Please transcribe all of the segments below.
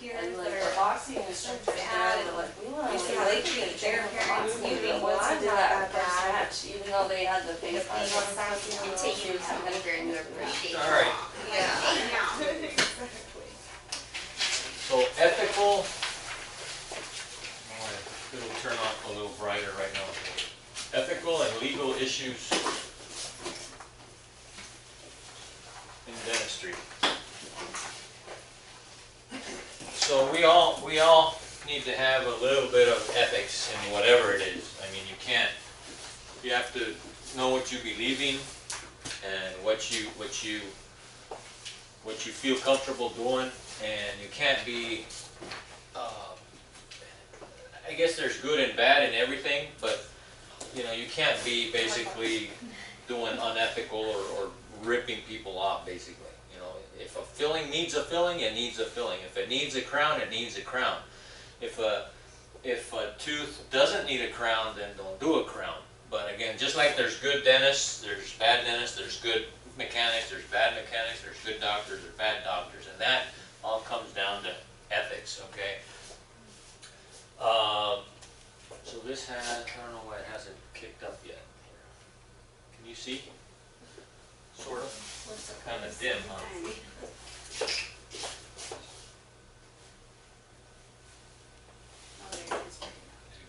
peers And like that the are boxing instructors, bad, they were like, we want you to see how they treat their parents, boxing. you think, Once well, I I'm did not that that first bad. match, even though they had the face But on being and stuff, sassy, you know, take she you was to kind of vinegar and you appreciate All right. Yeah. Exactly. So ethical. It'll turn off a little brighter right now. Ethical and legal issues in dentistry. So we all need to have a little bit of ethics in whatever it is. I mean, you have to know what you believe in and what you feel comfortable doing, and you can't be. I guess there's good and bad in everything, but you know, you can't be basically doing unethical or ripping people off, basically. You know, if a filling needs a filling, it needs a filling. If it needs a crown, it needs a crown. If a tooth doesn't need a crown, then don't do a crown. But again, just like there's good dentists, there's bad dentists, there's good mechanics, there's bad mechanics, there's good doctors, there's bad doctors, and that all comes down to ethics, okay? So this has, I don't know why it hasn't kicked up yet. Can you see? Sort of? Kind of dim, huh?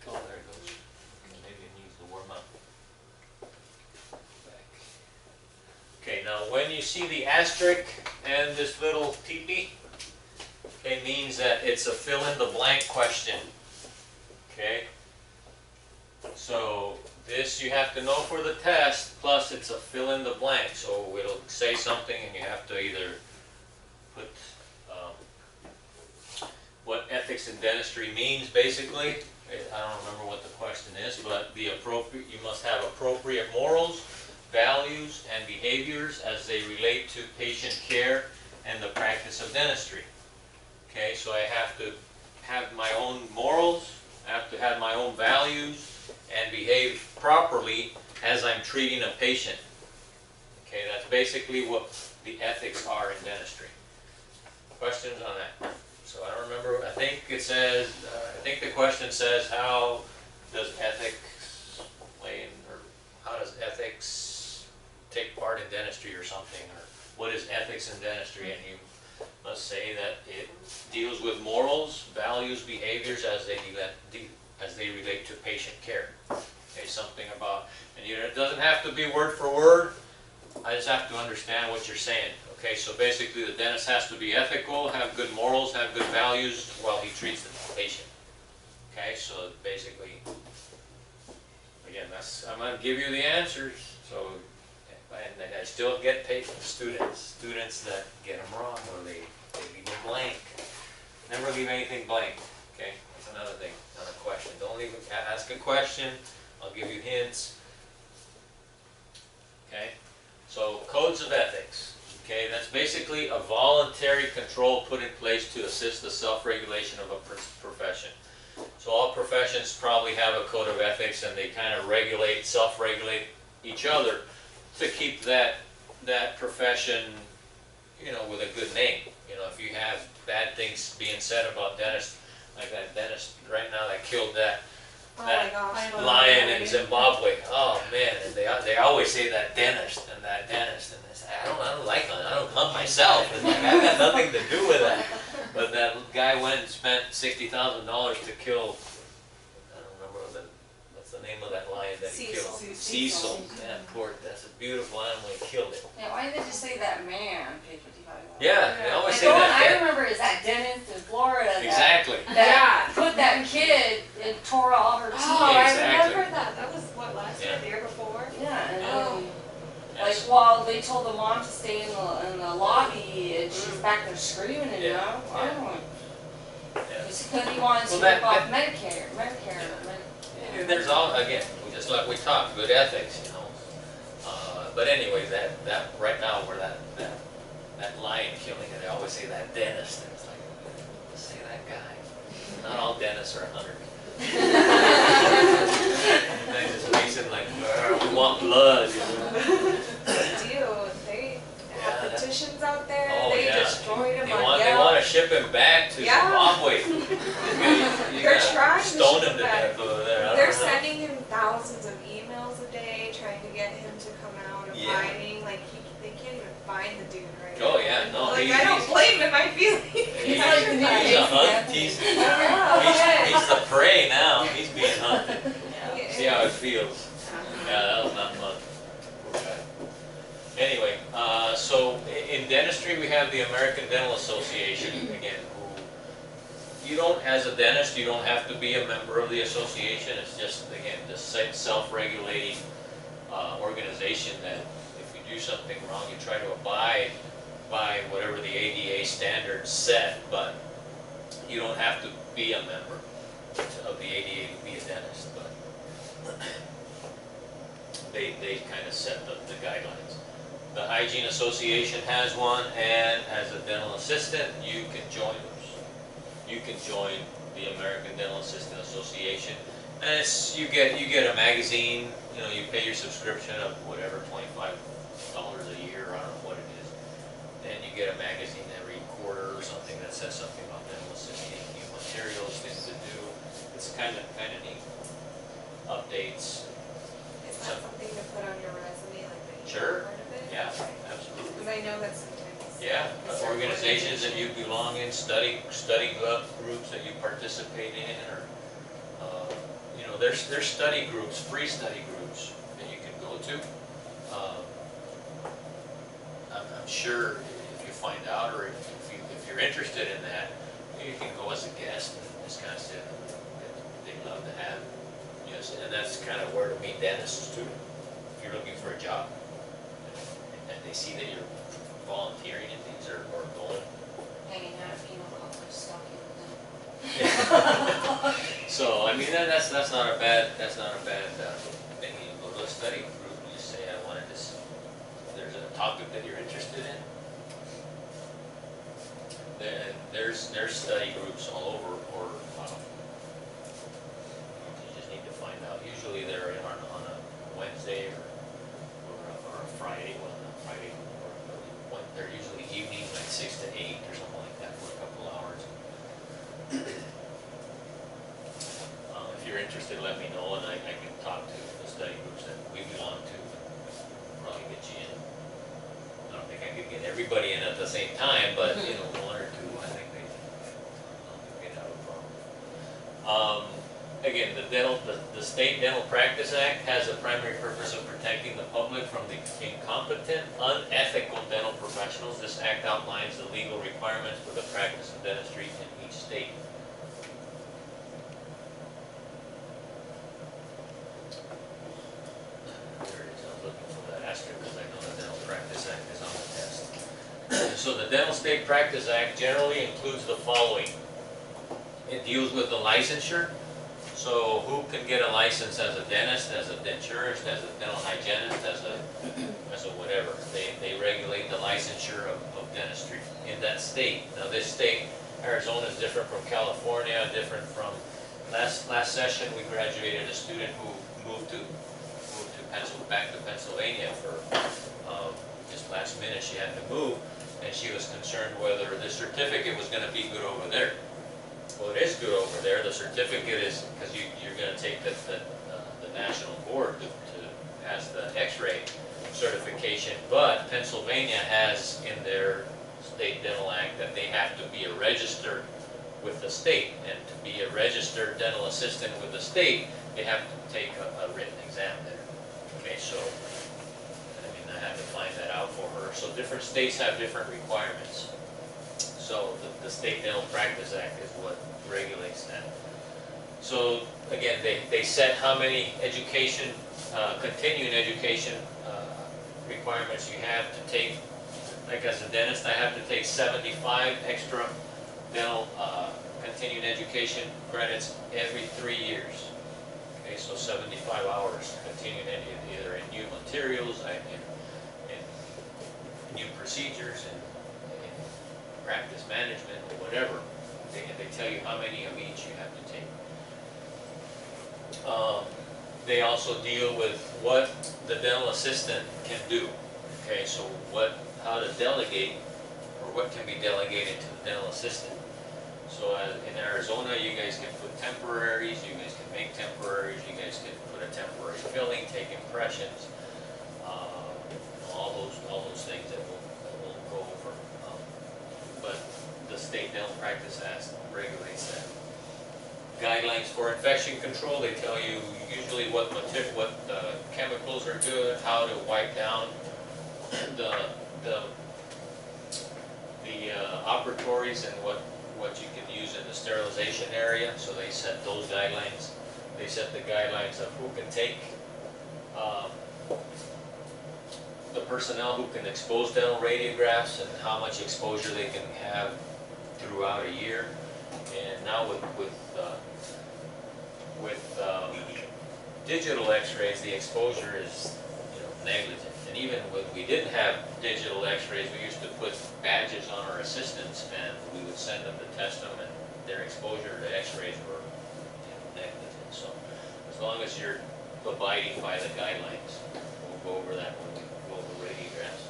Oh, there it goes. Maybe it needs to warm up. Back. Okay, now when you see the asterisk and this little teepee, it means that it's a fill-in-the-blank question. Okay? So this you have to know for the test, plus it's a fill-in-the-blank. So it'll say something and you have to either put what ethics in dentistry means, basically. I don't remember what the question is, but you must have appropriate morals, values, and behaviors as they relate to patient care and the practice of dentistry. Okay, so I have to have my own morals, I have to have my own values, and behave properly as I'm treating a patient. Okay, that's basically what the ethics are in dentistry. Questions on that? So I don't remember, I think it says, I think the question says, how does ethics play in, or how does ethics take part in dentistry or something, or what is ethics in dentistry? And you must say that it deals with morals, values, behaviors as they relate to patient care. Okay, something about, and it doesn't have to be word for word. I just have to understand what you're saying. Okay, so basically the dentist has to be ethical, have good morals, have good values while he treats the patient. Okay, so basically, again, I'm going to give you the answers. So, and I still get students that get them wrong, or they leave them blank. Never leave anything blank. Okay, that's another thing, another question. Don't leave. Ask a question. I'll give you hints. Okay, so codes of ethics. Okay, that's basically a voluntary control put in place to assist the self-regulation of a profession. So all professions probably have a code of ethics, and they kind of regulate, self-regulate each other to keep that profession, you know, with a good name. You know, if you have bad things being said about dentists, like that dentist right now that killed that lion in Zimbabwe. Oh man, and they always say that dentist and that dentist, and they say, I don't like it. I don't hunt myself. It's like, I've got nothing to do with that. But that guy went and spent $60,000 to kill. I don't remember what's the name of that lion that he killed. Cecil. Man, poor. That's a beautiful animal. He killed it. Yeah, why did they just say that man paid $55? Yeah, they always Like, say that. I remember is that dentist in Florida Exactly. that put that kid and tore all her teeth. Oh, Exactly. I remember that. That was what, last year, the year before? Yeah, and Oh. like while they told the mom to stay in the lobby, and she's back there screaming, and Yeah. I don't know. Yeah. It's because he wanted to Well, rip off Medicare. And there's all, again, just like we talked, good ethics, you know. But anyway, that right now where that lion killing, and they always say that dentist, and it's like, say that guy. Not all dentists are 100. They just facing like, we want blood, you know. They have petitions out there. Oh, they yeah. destroyed him They on want Yelp. to ship him back to Yeah. find the dude right Oh, now. yeah, no, Like, he- I don't he's- blame him, I feel He's like the new a hunt, Casey he's Anthony. the prey now, he's being hunted. Yeah. See how it feels. Yeah, that was not fun. Poor guy. Anyway, so in dentistry, we have the American Dental Association, again, who, you don't, as a dentist, you don't have to be a member of the association, it's just, again, this self-regulating organization that if you do something wrong, you try to abide by whatever the ADA standards set, but you don't have to be a member of the ADA to be a dentist, but they kind of set the guidelines. The Hygiene Association has one, and as a dental assistant, you can join those. You can join the American Dental Assistant Association, and it's you get a magazine. You know, you pay your subscription of whatever, $25 a year. I don't know what it is. And you get a magazine every quarter or something that says something about dental assisting, new materials, things to do. It's kind of neat. Updates. Is that something to put on your resume, like that you're Sure. part of it? Yeah, absolutely. Because I know that sometimes. Yeah, certain organizations that you belong in, study groups that you participate in, or you know, there's study groups, free study groups that you can go to. I'm sure if you find out, or if you're interested in that, you can go as a guest and just kind of sit. They'd love to have. Yes, and that's kind of where to meet dentists too. If you're looking for a job, and they see that you're volunteering in things or going. Hanging out at penal college, talking with them. So I mean that's not a bad thing. You go to a study group and you say I wanted this. There's a topic that you're interested in. Then there's study groups all over, or you just need to find out. Usually they're on a Wednesday or a Friday. Well, not Friday. They're usually evenings, like 6 to 8 or something like that, for a couple hours. If you're interested, let me know, and I can talk to the study groups that we belong to. Probably get you in. I don't think I could get everybody in at the same time, but you know, one or two, I think they'd have a problem. Again, the State Dental Practice Act has a primary purpose of protecting the public from the incompetent, unethical dental professionals. This act outlines the legal requirements for the practice of dentistry in each state. There it is. I was looking for that asterisk because I know the Dental Practice Act is on the test. So the Dental State Practice Act generally includes the following. It deals with the licensure. So who can get a license as a dentist, as a denturist, as a dental hygienist, as a whatever. They regulate the licensure of dentistry in that state. Now this state, Arizona, is different from California, different from last session we graduated a student who moved back to Pennsylvania for just last minute. She had to move, and she was concerned whether the certificate was going to be good over there. Well, it is good over there. The certificate is, because you're going to take the national board to pass the X-ray certification, but Pennsylvania has in their State Dental Act that they have to be registered with the state, and to be a registered dental assistant with the state, they have to take a written exam there. Okay, so I mean, I had to find that out for her. So different states have different requirements. So the State Dental Practice Act is what regulates that. So again, they set how many education, continuing education requirements you have to take. Like as a dentist, I have to take 75 extra dental continuing education credits every 3 years. Okay, so 75 hours continuing either in new materials, in new procedures, and practice management, or whatever. They tell you how many of each you have to take. They also deal with what the dental assistant can do. Okay, so how to delegate, or what can be delegated to the dental assistant. So in Arizona, you guys can put temporaries, you guys can make temporaries, you guys can put a temporary filling, take impressions, all those things that State Dental Practice Act regulates that. Guidelines for infection control, they tell you usually what chemicals are good, how to wipe down the operatories and what you can use in the sterilization area, so they set those guidelines. They set the guidelines of who can take, the personnel who can expose dental radiographs and how much exposure they can have throughout a year. And now with digital x-rays, the exposure is, negligent. And even when we didn't have digital x-rays, we used to put badges on our assistants, and we would send them to test them, and their exposure to x-rays were negligent. So as long as you're abiding by the guidelines, we'll go over that when we go over radiographs.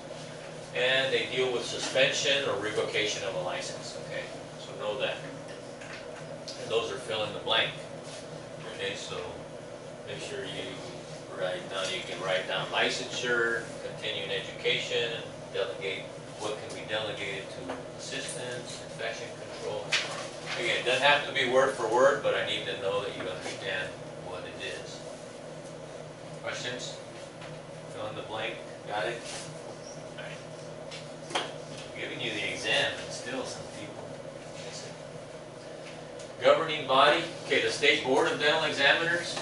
And they deal with suspension or revocation of a license, okay? So know that. And those are fill in the blank. Okay, so make sure you can write down licensure, continuing education, and delegate what can be delegated to assistants, infection control. Again, it doesn't have to be word for word, but I need to know that you understand what it is. Questions? Fill in the blank. Got it? All right. I'm giving you the exam, and still some people miss it. Governing body, okay, the State Board of Dental Examiners.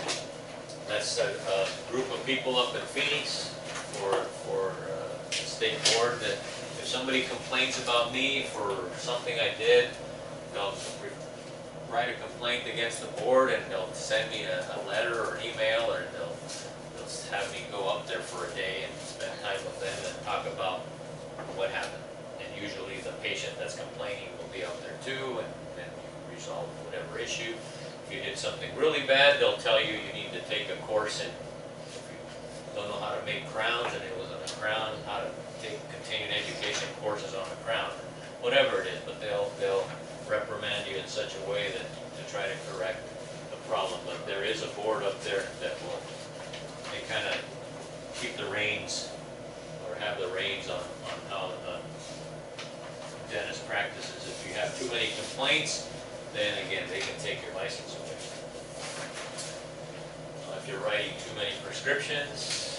That's a group of people up in Phoenix for the state board that if somebody complains about me for something I did, they'll write a complaint against the board and they'll send me a letter or an email, or they'll have me go up there for a day and spend time with them and talk about what happened. And usually the patient that's complaining will be out there too, and resolve whatever issue. If you did something really bad, they'll tell you you need to take a course in, if you don't know how to make crowns and it wasn't a crown, how to take continuing education courses on a crown, whatever it is, but they'll reprimand you in such a way that to try to correct the problem. But there is a board up there that will, they kind of keep the reins, or have the reins on how the dentist practices. If you have too many complaints, then again, they can take your license away. If you're writing too many prescriptions,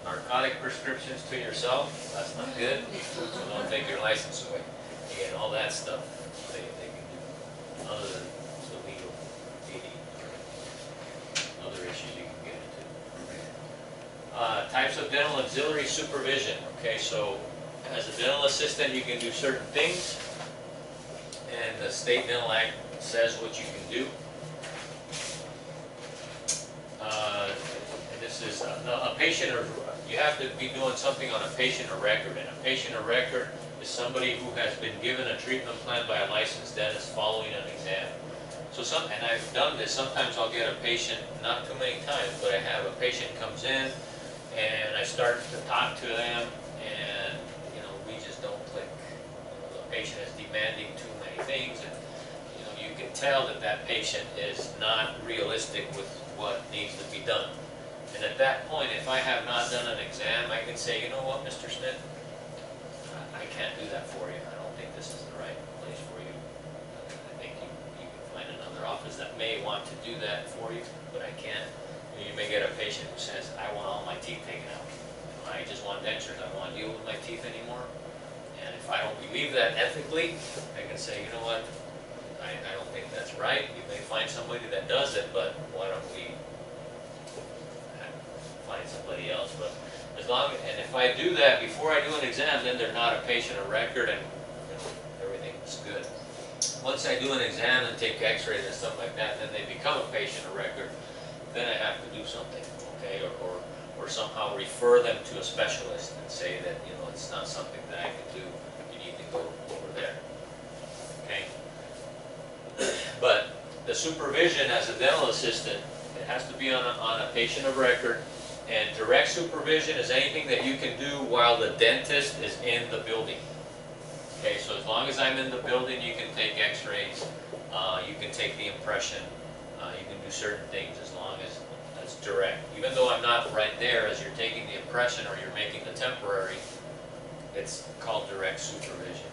narcotic prescriptions to yourself, that's not good. So don't take your license away. Again, all that stuff they can do, other than the legal DD, other issues you can get into. Types of dental auxiliary supervision. Okay, so as a dental assistant, you can do certain things. And the State Dental Act says what you can do. And this is a patient, or you have to be doing something on a patient of record. And a patient of record is somebody who has been given a treatment plan by a licensed dentist following an exam. So and I've done this. Sometimes I'll get a patient, not too many times, but I have a patient comes in and I start to talk to them, and we just don't click. The patient is demanding too many things, and you can tell that patient is not realistic with what needs to be done. And at that point, if I have not done an exam, I can say, you know what, Mr. Smith, I can't do that for you. I don't think this is the right place for you. I think you can find another office that may want to do that for you, but I can't. You may get a patient who says, I want all my teeth taken out. I just want dentures. I don't want to deal with my teeth anymore. And if I don't believe that ethically, I can say, you know what, I don't think that's right. You may find somebody that does it, but why don't we find somebody else? But and if I do that before I do an exam, then they're not a patient of record, and everything is good. Once I do an exam and take x-rays and stuff like that, then they become a patient of record. Then I have to do something, okay, or somehow refer them to a specialist and say that, it's not something that I can do. You need to go over there, okay? But the supervision as a dental assistant, it has to be on a patient of record, and direct supervision is anything that you can do while the dentist is in the building. Okay, so as long as I'm in the building, you can take x-rays, you can take the impression, you can do certain things as long as that's direct. Even though I'm not right there as you're taking the impression or you're making the temporary, it's called direct supervision.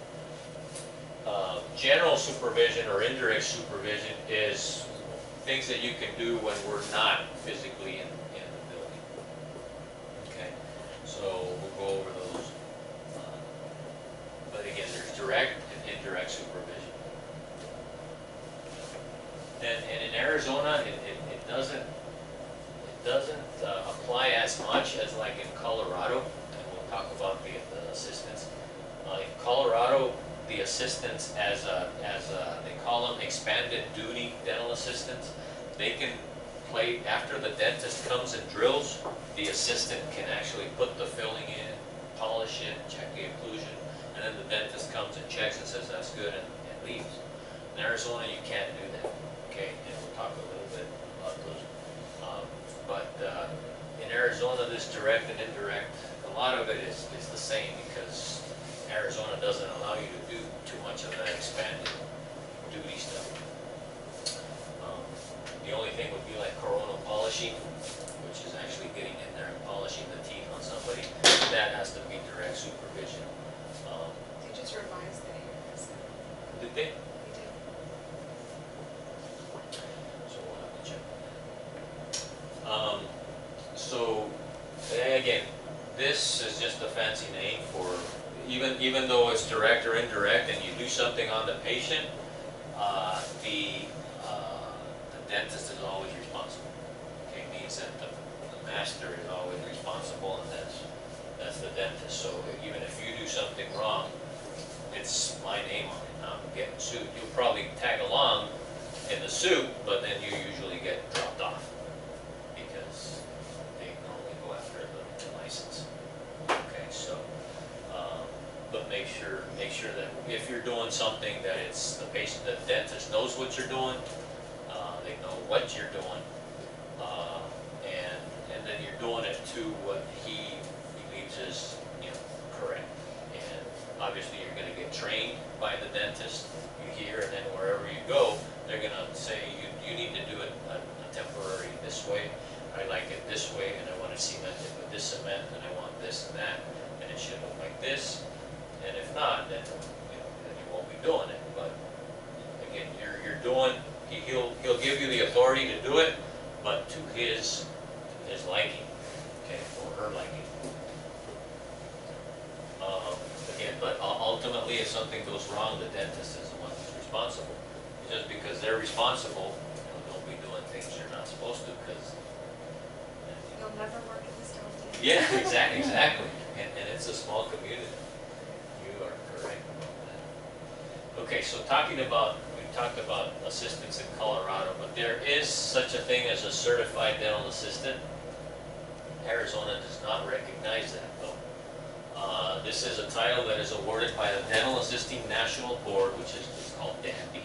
General supervision or indirect supervision is things that you can do when we're not physically in the building. Okay, so we'll go over those. But again, there's direct and indirect supervision. And in Arizona, it doesn't apply as much as like in Colorado, and we'll talk about the assistants. In Colorado, the assistants they call them expanded duty dental assistants. They can play, after the dentist comes and drills, the assistant can actually put the filling in, polish it, check the occlusion, and then the dentist comes and checks and says that's good and leaves. In Arizona, you can't do that. Okay, and we'll talk a little bit about those. In Arizona, this direct and indirect, a lot of it is the same because Arizona doesn't allow you to do too much of that expanded duty stuff. The only thing would be like coronal polishing, which is actually getting in there and polishing the teeth on somebody. That has to be direct supervision. They just revised the areas. Did they? They did. So we'll have to check on that. So again, this is just a fancy name for, even though it's direct or indirect and you do something on the patient, the dentist is always responsible. Okay, it means that the master is always responsible, and that's the dentist. So even if you do something wrong, it's my name on it. I'm getting sued. You'll probably tag along in the suit, but then you usually get dropped off because they normally go after the license. Okay, so but make sure that if you're doing something that it's the patient, the dentist knows what you're doing, they know what you're doing, and then you're doing it to what he believes is correct. And obviously you're going to get trained by the dentist. You hear, and then wherever you go, they're going to say you need to do it a temporary this way. I like it this way, and I want to cement it with this cement, and I want this and that, and it should look like this. And if not, then then you won't be doing it. But again, you're doing. He'll give you the authority to do it, but to his liking, okay, or her liking. Again, but ultimately, if something goes wrong, the dentist is the one who's responsible. Just because they're responsible, don't be doing things you're not supposed to, because. You'll never work in this town again. Yeah, exactly. And it's a small community. You are correct about that. Okay, so we talked about assistants in Colorado, but there is such a thing as a certified dental assistant. Arizona does not recognize that, though. This is a title that is awarded by the Dental Assisting National Board, which is called DANB.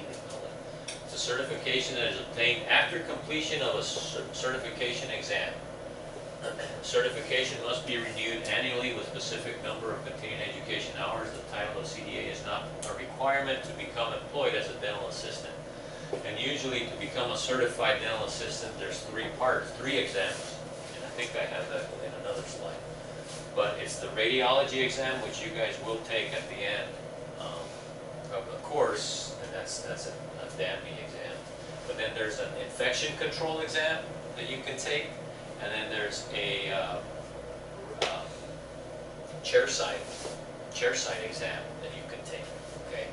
It's a certification that is obtained after completion of a certification exam. Certification must be renewed annually with a specific number of continuing education hours. The title of CDA is not a requirement to become employed as a dental assistant. And usually to become a certified dental assistant, there's three exams. And I think I have that in another slide. But it's the radiology exam, which you guys will take at the end of the course, and that's a DAMB exam. But then there's an infection control exam that you can take. And then there's a chair-side exam that you can take, okay?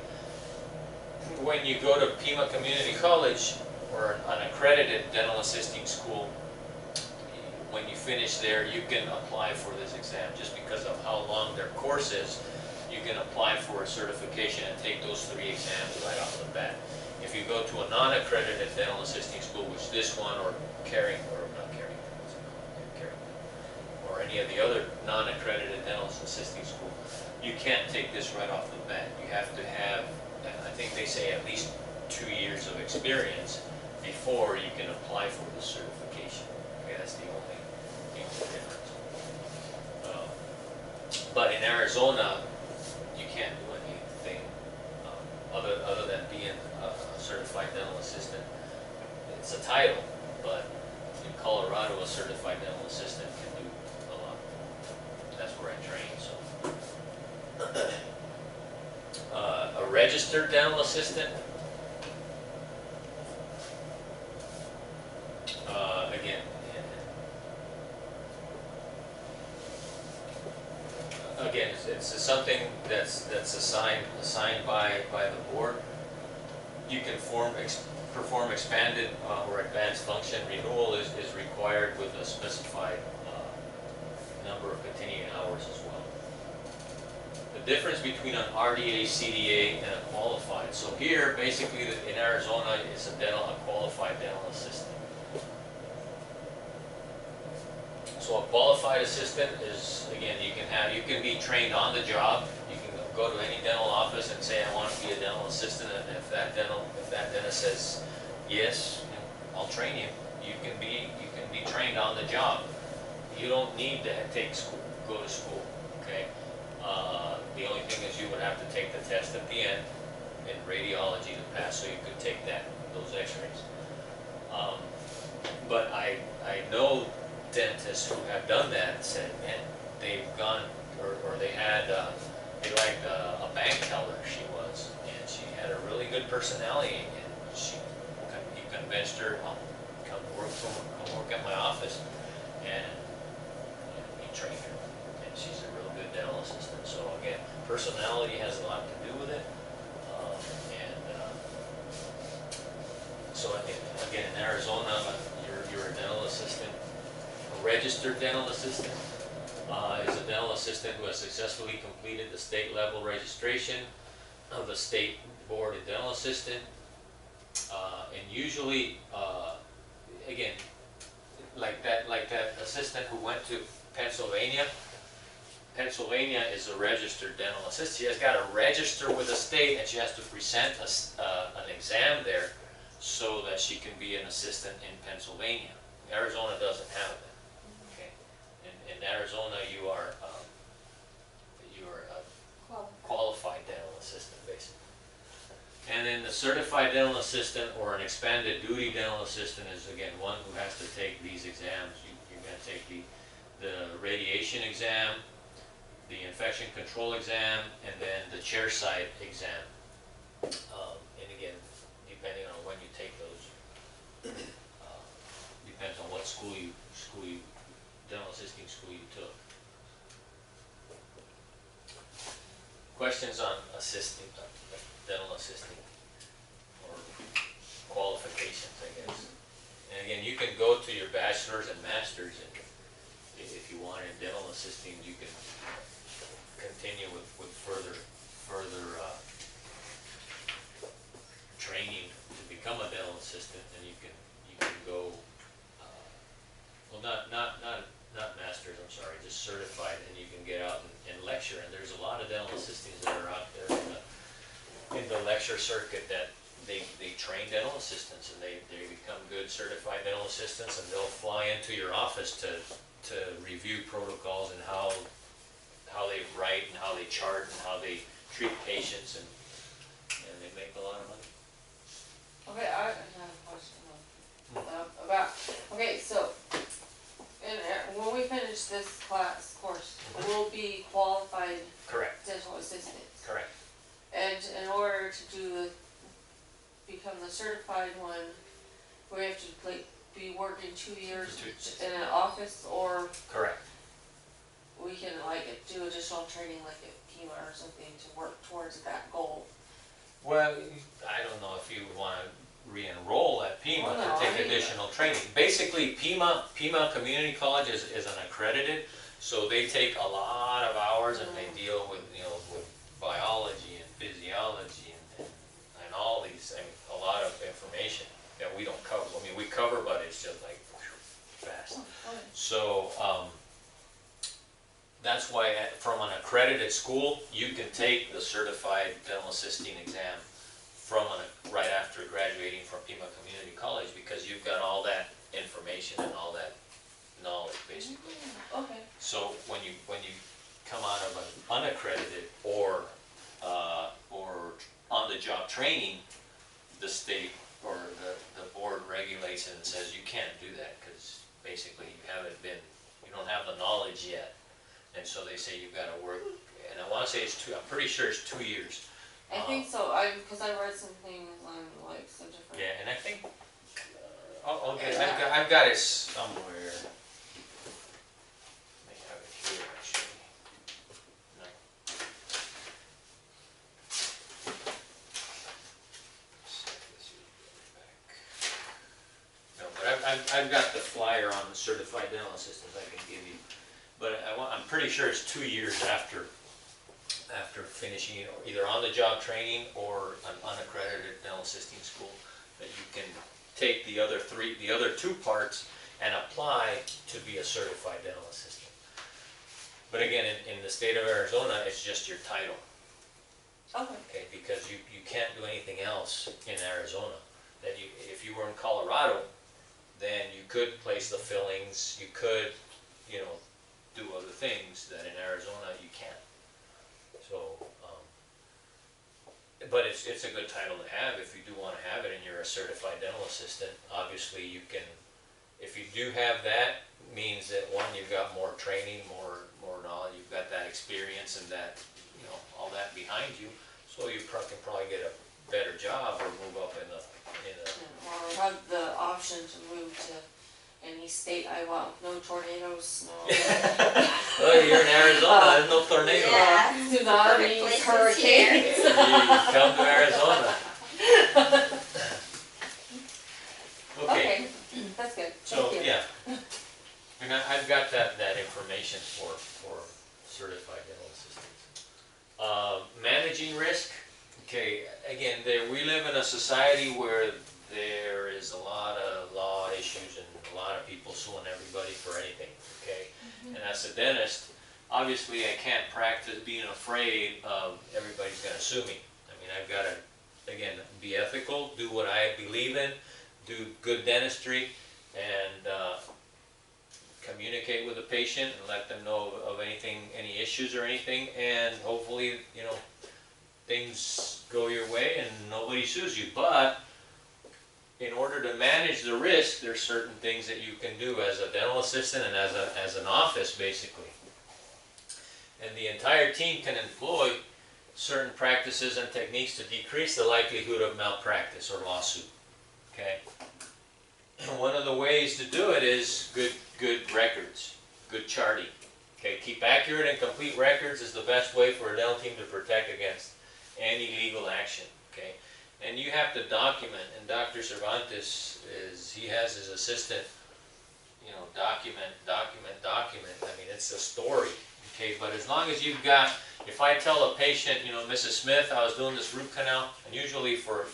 When you go to Pima Community College or an accredited dental assisting school, when you finish there, you can apply for this exam. Just because of how long their course is, you can apply for a certification and take those three exams right off the bat. If you go to a non-accredited dental assisting school, which this one or or any of the other non-accredited dental assisting school, you can't take this right off the bat. You have to have, I think they say, at least 2 years of experience before you can apply for the certification. Okay, that's the only difference. But in Arizona, you can't do anything other than being a certified dental assistant. It's a title, but in Colorado, a certified dental assistant can do a lot. That's where I trained. So, a registered dental assistant. Again, it's something that's assigned by the board. You can perform expanded or advanced function. Renewal is required with a specified number of continuing hours as well. The difference between an RDA, CDA, and a qualified. So here, basically, in Arizona, it's a qualified dental assistant. So a qualified assistant is, again, you can be trained on the job. You can go to any dental office and say, I want to be a dental assistant, and if that dentist says yes, I'll train you. You can be trained on the job. You don't need to go to school. Okay. The only thing is you would have to take the test at the end in radiology to pass, so you could take those X-rays. But I know dentists who have done that and said, man, they've gone, or they liked a bank teller she was, and she had a really good personality, and he convinced her, well, come work at my office, and he trained her, and she's a real good dental assistant. So again, personality has a lot to do with it, so again, in Arizona, you're a dental assistant. A registered dental assistant is a dental assistant who has successfully completed the state level registration of the State Board of Dental Assistant, and usually, again, like that assistant who went to Pennsylvania. Pennsylvania is a registered dental assistant. She has got to register with the state, and she has to present an exam there so that she can be an assistant in Pennsylvania. Arizona doesn't have that. Okay, in Arizona you are a qualified dental assistant, basically. And then the certified dental assistant or an expanded duty dental assistant is, again, one who has to take these exams. You're going to take the radiation exam, the infection control exam, and then the chairside exam. And again, depending on when you take those, depends on what dental assisting school you took. Questions on dental assisting, or qualifications, I guess. And again, you can go to your bachelor's and master's, and if you want in dental assisting, you can continue with further training to become a dental assistant, and you can go, well, not master's, I'm sorry, just certified, and you can get out and lecture. And there's a lot of dental assistants that are out there in the lecture circuit that they train dental assistants, and they become good certified dental assistants, and they'll fly into your office to review protocols and how they write and how they chart and how they treat patients, and they make a lot of money. Okay, I have a question about, okay, so, when we finish this course, we'll be qualified Correct. dental assistants. Correct. And in order to become the certified one, we have to be working 2 years in an office, or Correct. we can do additional training like at PIMA or something to work towards that goal. Well, I don't know if you would want to re-enroll at PIMA to take additional training. Basically, PIMA Community College is an accredited, so they take a lot of hours, and they deal with with biology and physiology and all these, a lot of information that we don't cover. I mean, we cover, but it's just like fast. So that's why from an accredited school, you can take the certified dental assisting exam right after graduating from PIMA Community College, because you've got all that information and all that knowledge, basically. Okay. So when you come out of an unaccredited or on-the-job training, the state or the board regulates it and says you can't do that, because basically you don't have the knowledge yet, and so they say you've got to work. And I want to say I'm pretty sure it's 2 years. I think so, because I read some things on like some different. Yeah, and I think, I'll get, I've got it somewhere. May have it here, actually. No. No, but I've got the flyer on the certified dental assistants I can give you. But I'm pretty sure it's 2 years after finishing either on-the-job training or an unaccredited dental assisting school that you can take the other 2 parts and apply to be a certified dental assistant. But again, in the state of Arizona, it's just your title. Okay, because you can't do anything else in Arizona. That if you were in Colorado, then you could place the fillings, you could, do other things that in Arizona you can't. So, but it's a good title to have if you do want to have it and you're a certified dental assistant. Obviously you can, if you do have that, means that one, you've got more training, more knowledge, you've got that experience and that, all that behind you. So you can probably get a better job or move up in the Or have the option to move to any state I want, no tornadoes, no. Well, you're in Arizona, there's no tornadoes. Yeah. Tsunamis, Perfect place hurricanes. You come to Arizona. Okay, That's good, so, thank you. yeah. And I've got that information for certified dental assistants. Managing risk, okay, again, we live in a society where there is a lot of law issues and a lot of people suing everybody for anything, okay? And as a dentist, obviously I can't practice being afraid of everybody's gonna sue me. I mean, I've gotta, again, be ethical, do what I believe in, do good dentistry, and communicate with the patient and let them know of anything, any issues or anything, and hopefully, things go your way and nobody sues you. But in order to manage the risk, there's certain things that you can do as a dental assistant and as an office, basically. And the entire team can employ certain practices and techniques to decrease the likelihood of malpractice or lawsuit. Okay. One of the ways to do it is good records, good charting. Okay, keep accurate and complete records is the best way for a dental team to protect against any legal action. Okay, and you have to document. And Dr. Cervantes he has his assistant, document. I mean, it's a story. Okay, but as long as you've got, if I tell a patient, Mrs. Smith, I was doing this root canal, and usually for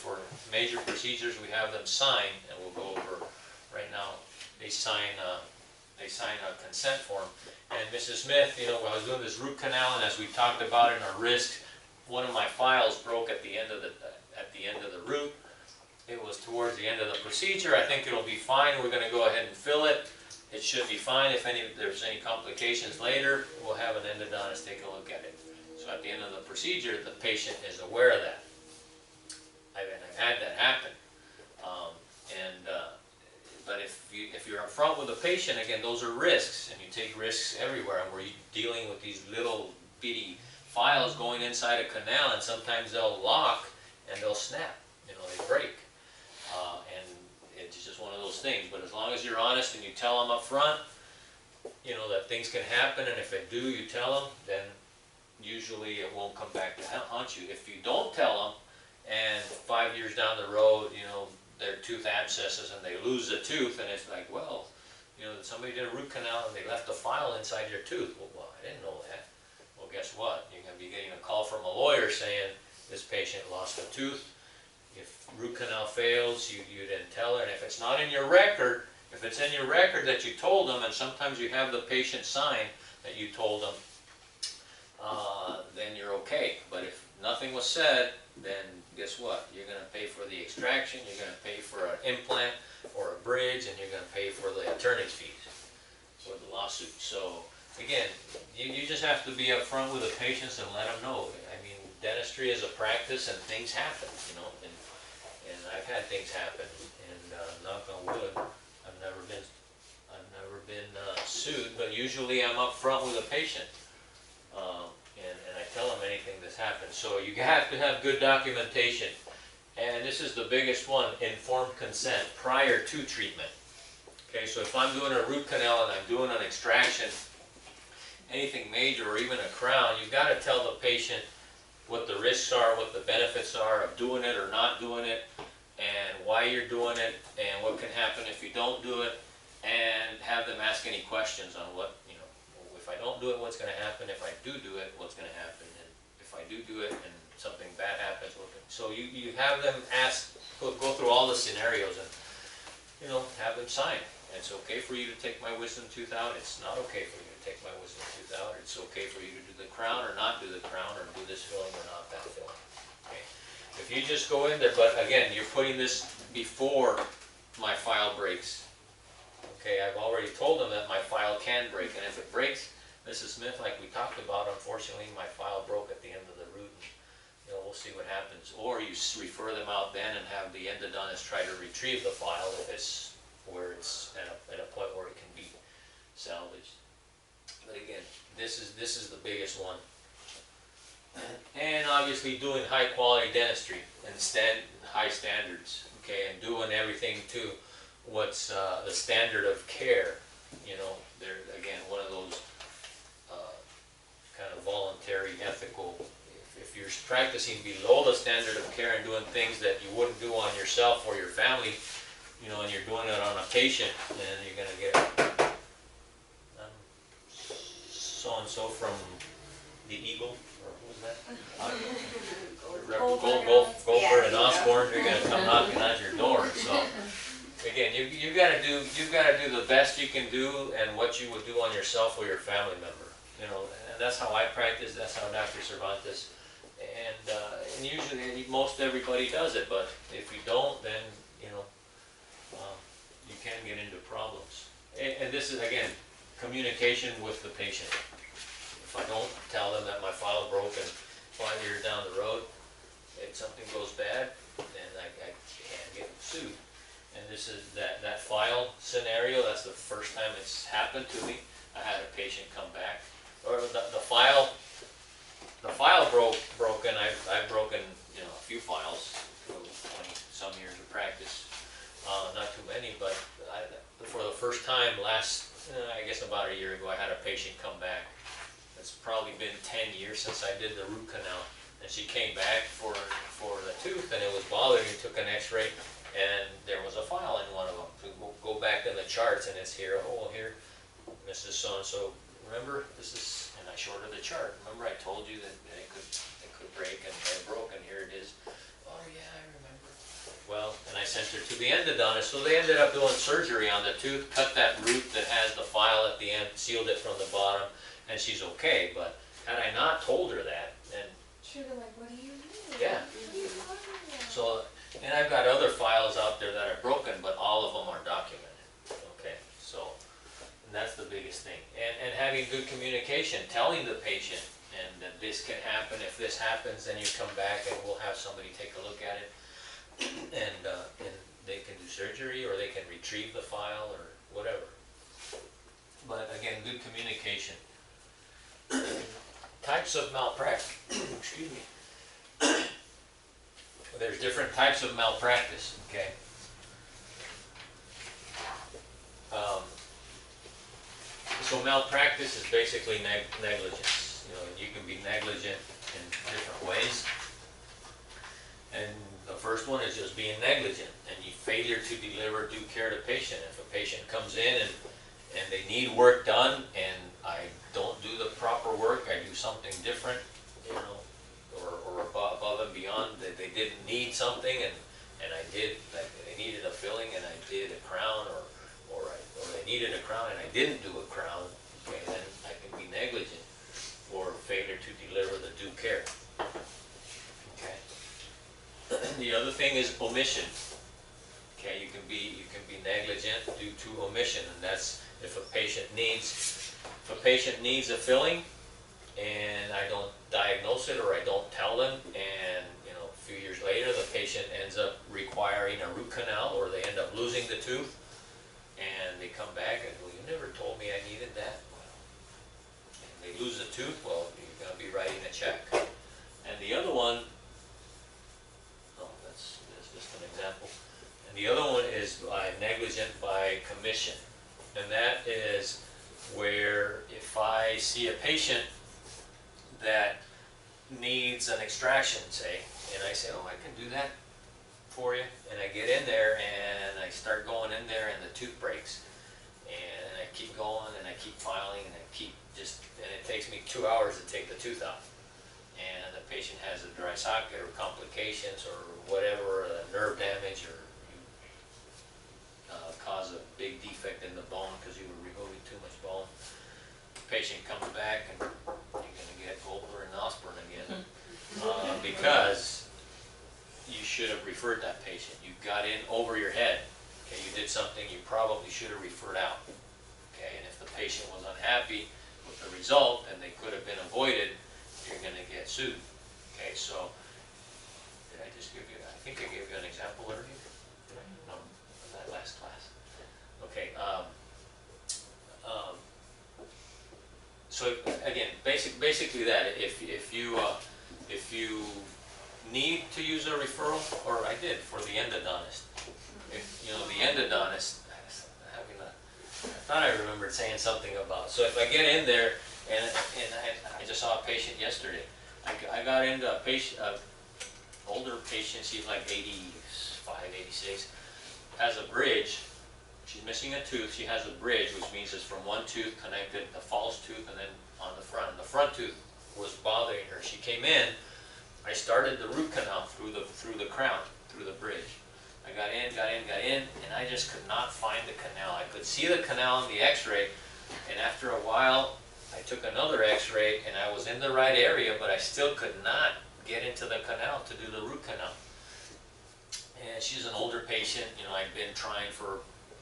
major procedures we have them sign, and we'll go over right now. They sign a consent form. And Mrs. Smith, I was doing this root canal, and as we talked about in our risks, one of my files broke at the end of the root. It was towards the end of the procedure. I think it'll be fine. We're going to go ahead and fill it. It should be fine. If there's any complications later, we'll have an endodontist take a look at it. So at the end of the procedure, the patient is aware of that. I've had that happen. But if you're upfront with the patient, again, those are risks, and you take risks everywhere. And we're dealing with these little bitty files going inside a canal, and sometimes they'll lock and they'll snap. They break. And it's just one of those things. But as long as you're honest and you tell them up front, that things can happen, and if they do, you tell them, then usually it won't come back to haunt you. If you don't tell them, and 5 years down the road, their tooth abscesses and they lose the tooth, and it's like, well, somebody did a root canal and they left a file inside your tooth. Well, I didn't know that. Well, guess what? You're going to be getting a call from a lawyer saying this patient lost a tooth. If root canal fails, you didn't tell her, and if it's not in your record, if it's in your record that you told them, and sometimes you have the patient sign that you told them, then you're okay. But if nothing was said, then guess what? You're going to pay for the extraction, you're going to pay for an implant or a bridge, and you're going to pay for the attorney's fees for the lawsuit. So again, you just have to be upfront with the patients and let them know. I mean, dentistry is a practice and things happen, and I've had things happen, and knock on wood, I've never been sued, but usually I'm upfront with a patient, and I tell them anything that's happened. So you have to have good documentation. And this is the biggest one, informed consent prior to treatment. Okay, so if I'm doing a root canal and I'm doing an extraction, anything major or even a crown, you've got to tell the patient what the risks are, what the benefits are of doing it or not doing it, and why you're doing it, and what can happen if you don't do it, and have them ask any questions on what, you know, if I don't do it, what's going to happen? If I do it, what's going to happen? And if I do it and something bad happens, so you have them go through all the scenarios and, you know, have them sign. It's okay for you to take my wisdom tooth out. It's not okay for you to take my wisdom tooth out. It's okay for you to do the crown or not do the crown, or do this filling or not that filling. Okay. If you just go in there, but again, you're putting this before my file breaks. Okay, I've already told them that my file can break, and if it breaks, Mrs. Smith, like we talked about, unfortunately, my file broke at the end of the root. And, you know, we'll see what happens. Or you refer them out then and have the endodontist try to retrieve the file if it's where it's at a point where it can be salvaged. But again, this is the biggest one. And obviously doing high quality dentistry and high standards, okay, and doing everything to what's the standard of care. You know, they're again one of those kind of voluntary, ethical. If you're practicing below the standard of care and doing things that you wouldn't do on yourself or your family, you know, and you're doing it on a patient, then you're going to get so-and-so from the Eagle, or who was that? Goldberg and Osborne, they're going to come knocking at your door. So again, you've got to do the best you can do and what you would do on yourself or your family member. You know, and that's how I practice. That's how Dr. Cervantes. And usually most everybody does it, but if you don't, then you know you can get into problems. And this is again communication with the patient. If I don't tell them that my file broke and 5 years down the road, if something goes bad, then I can get sued. And this is that file scenario. That's the first time it's happened to me. I had a patient come back, or the file broken. I've broken, you know, a few files, 20-some years of practice, not too many, but for the first time I guess about a year ago, I had a patient come back. It's probably been 10 years since I did the root canal, and she came back for the tooth, and it was bothering me. Took an X-ray, and there was a file in one of them. So we'll go back in the charts, and it's here. Oh, here, Mrs. So-and-so. Remember, this is, and I shorted the chart. Remember, I told you that it could break, and it broke, and here it is. Oh yeah, I remember. Well, and I sent her to the endodontist. So they ended up doing surgery on the tooth, cut that root that has the file at the end, sealed it from the bottom, and she's okay. But had I not told her that, then She'd be like, what do you mean? yeah. What are you talking about? So, and I've got other files out there that are broken, but all of them are documented. Okay, so. That's the biggest thing, and having good communication, telling the patient, and that this can happen. If this happens, then you come back and we'll have somebody take a look at it, and they can do surgery or they can retrieve the file or whatever. But again, good communication. Types of malpractice. Excuse me. There's different types of malpractice. Okay. So malpractice is basically negligence. You know, you can be negligent in different ways. And the first one is just being negligent, and you failure to deliver due care to patient. If a patient comes in and they need work done, and I don't do the proper work, I do something different, you know, or above and beyond, that they didn't need something, and I did, like they needed a filling, and I did a crown, or they needed a crown and I didn't do a crown, okay, then I can be negligent or failure to deliver the due care. Okay. The other thing is omission. Okay, you can be negligent due to omission, and that's if a patient needs a filling and I don't diagnose it or I don't tell them, and you know, a few years later the patient ends up requiring a root canal, or they end up losing the tooth. And they come back and, well, you never told me I needed that. Well, and they lose the tooth, well, you're going to be writing a check. the other one, no, that's just an example. And the other one is by negligent by commission. And that is where if I see a patient that needs an extraction, say, and I say, oh, I can do that for you, and I get in there and I start going in there and the tooth breaks, and I keep going and I keep filing and I keep and it takes me 2 hours to take the tooth out, and the patient has a dry socket or complications or whatever, nerve damage, or cause a big defect in the bone because you were removing too much bone. The patient comes back and you're going to get Goldberg and Osborne again because you should have referred that patient. You got in over your head. Okay, you did something you probably should have referred out. Okay, and if the patient was unhappy with the result and they could have been avoided, you're going to get sued. Okay, so did I just give you? I think I gave you an example earlier. No, in that last class. Okay. So again, basically that if you need to use a referral, or I did for the endodontist. If the endodontist, I thought I remembered saying something about. So if I get in there and I just saw a patient yesterday. I got into a patient, older patient. She's like 85, 86, has a bridge. She's missing a tooth. She has a bridge, which means it's from one tooth connected, the false tooth, and then on the front. And the front tooth was bothering her. She came in. I started the root canal through the crown, through the bridge. I got in, and I just could not find the canal. I could see the canal in the x-ray, and after a while, I took another x-ray, and I was in the right area, but I still could not get into the canal to do the root canal. And she's an older patient. I'd been trying for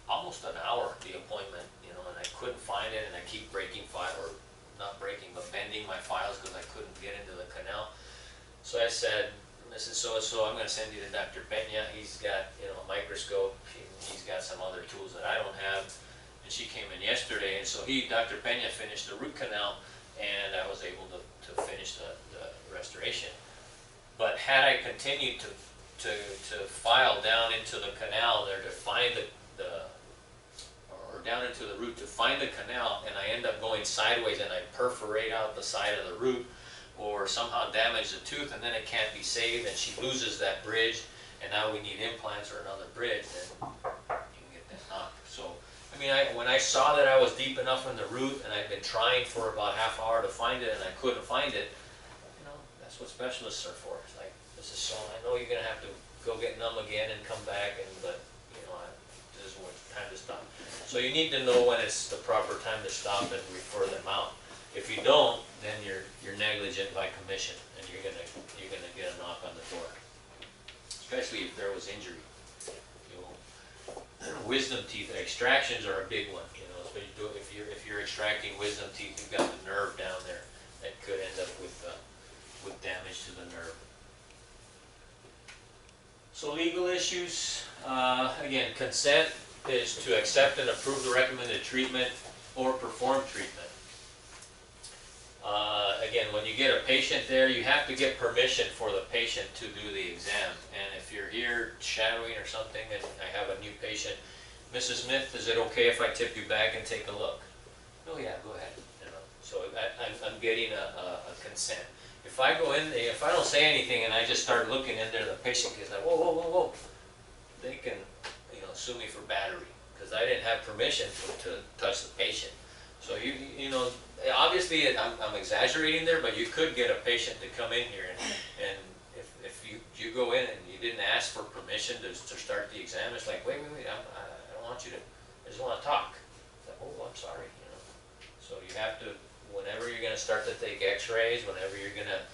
almost an hour, the appointment, and I couldn't find it, and I keep breaking or not breaking, but bending my files because I couldn't get into the canal. So I said, Mrs. So-and-so, I'm going to send you to Dr. Pena. He's got, a microscope. He's got some other tools that I don't have. And she came in yesterday, and so Dr. Pena finished the root canal, and I was able to finish the restoration. But had I continued to file down into the canal there to find or down into the root to find the canal, and I end up going sideways and I perforate out the side of the root, or somehow damage the tooth, and then it can't be saved, and she loses that bridge, and now we need implants or another bridge, then you can get that knocked. So, when I saw that I was deep enough in the root, and I'd been trying for about half hour to find it, and I couldn't find it, that's what specialists are for. It's like, Mrs. So, I know you're going to have to go get numb again and come back, but, this is what time to stop. So you need to know when it's the proper time to stop and refer them out. If you don't, then you're negligent by commission, and you're gonna get a knock on the door. Especially if there was injury. Wisdom teeth extractions are a big one. If you're extracting wisdom teeth, you've got the nerve down there that could end up with damage to the nerve. So legal issues, again, consent is to accept and approve the recommended treatment or perform treatment. Again, when you get a patient there, you have to get permission for the patient to do the exam. And if you're here shadowing or something and I have a new patient, Mrs. Smith, is it okay if I tip you back and take a look? Oh yeah, go ahead. So I'm getting a consent. If I go in there, if I don't say anything and I just start looking in there, the patient gets like, whoa, whoa, whoa, whoa. They can, sue me for battery because I didn't have permission to touch the patient. So obviously I'm exaggerating there, but you could get a patient to come in here and if you go in and you didn't ask for permission to start the exam, it's like, wait, I don't want you to, I just want to talk. It's like, oh, I'm sorry, So you have to, whenever you're going to start to take x-rays, whenever you're going to,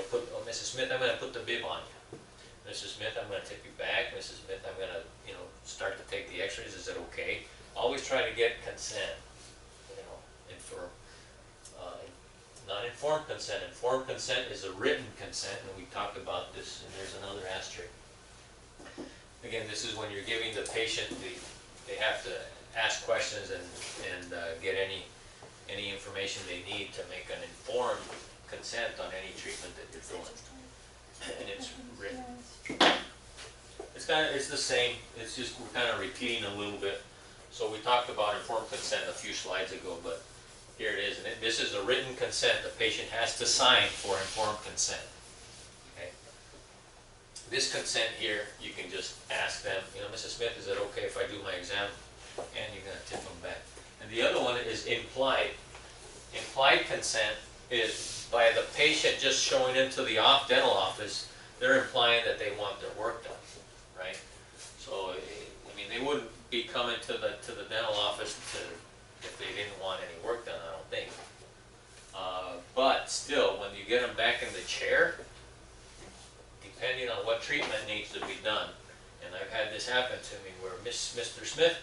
put, oh, Mrs. Smith, I'm going to put the bib on you. Mrs. Smith, I'm going to tip you back. Mrs. Smith, I'm going to, start to take the x-rays. Is it okay? Always try to get consent, not informed consent. Informed consent is a written consent, and we talked about this, and there's another asterisk. Again, this is when you're giving the patient, they have to ask questions and get any information they need to make an informed consent on any treatment that you're doing. and it's written. It's the same, it's just we're kind of repeating a little bit. So we talked about informed consent a few slides ago, but here it is. And this is a written consent the patient has to sign for informed consent. Okay. This consent here, you can just ask them, you know, Mrs. Smith, is it okay if I do my exam? And you're going to tip them back. And the other one is implied. Implied consent is by the patient just showing into the dental office, they're implying that they want their work done, right? So, I mean, they wouldn't be coming to the dental office if they didn't want any work done, I don't think. But still, when you get them back in the chair, depending on what treatment needs to be done, and I've had this happen to me where Mr. Smith,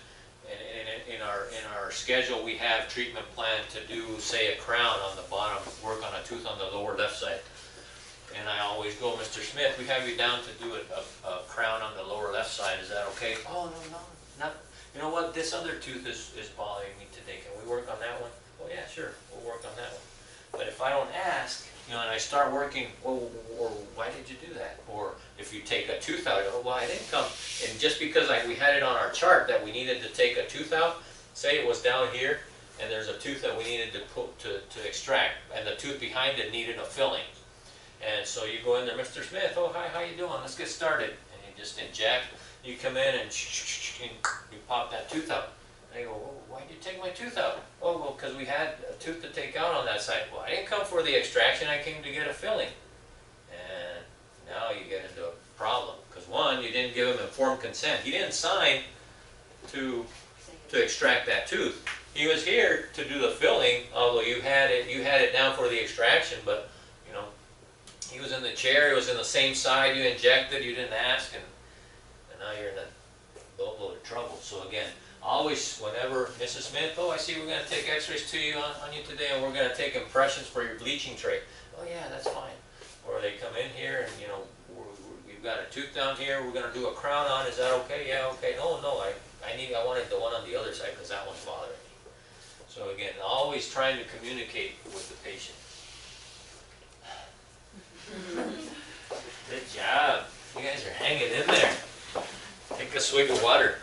in our schedule we have treatment plan to do, say, a crown on the bottom, work on a tooth on the lower left side. And I always go, Mr. Smith, we have you down to do a crown on the lower left side, is that okay? Oh, no, not, you know what, this other tooth is bothering me today, can we work on that one? Oh yeah, sure, we'll work on that one. But if I don't ask, you know, and I start working, well, or why did you do that? Or if you take a tooth out, oh, well, I didn't come, and just because we had it on our chart that we needed to take a tooth out, say it was down here, and there's a tooth that we needed to put to extract, and the tooth behind it needed a filling. And so you go in there, Mr. Smith, oh, hi, how you doing? Let's get started. And you just inject, you come in and you pop that tooth out. And I go, well, why did you take my tooth out? Oh, well, because we had a tooth to take out on that side. Well, I didn't come for the extraction, I came to get a filling. And now you get into a problem. Because one, you didn't give him informed consent. He didn't sign to extract that tooth. He was here to do the filling, although you had it down for the extraction, but you know, he was in the chair, it was in the same side, you injected, you didn't ask, and now you're in a boatload of trouble. So again, always, whenever Mrs. Smith, oh, I see we're going to take x-rays to you on you today, and we're going to take impressions for your bleaching tray. Oh yeah, that's fine. Or they come in here and, you know, you've got a tooth down here, we're going to do a crown on, is that okay? Yeah, okay. No, I wanted the one on the other side because that one's bothering me. So again, always trying to communicate with the patient. Good job. You guys are hanging in there. Take a swig of water.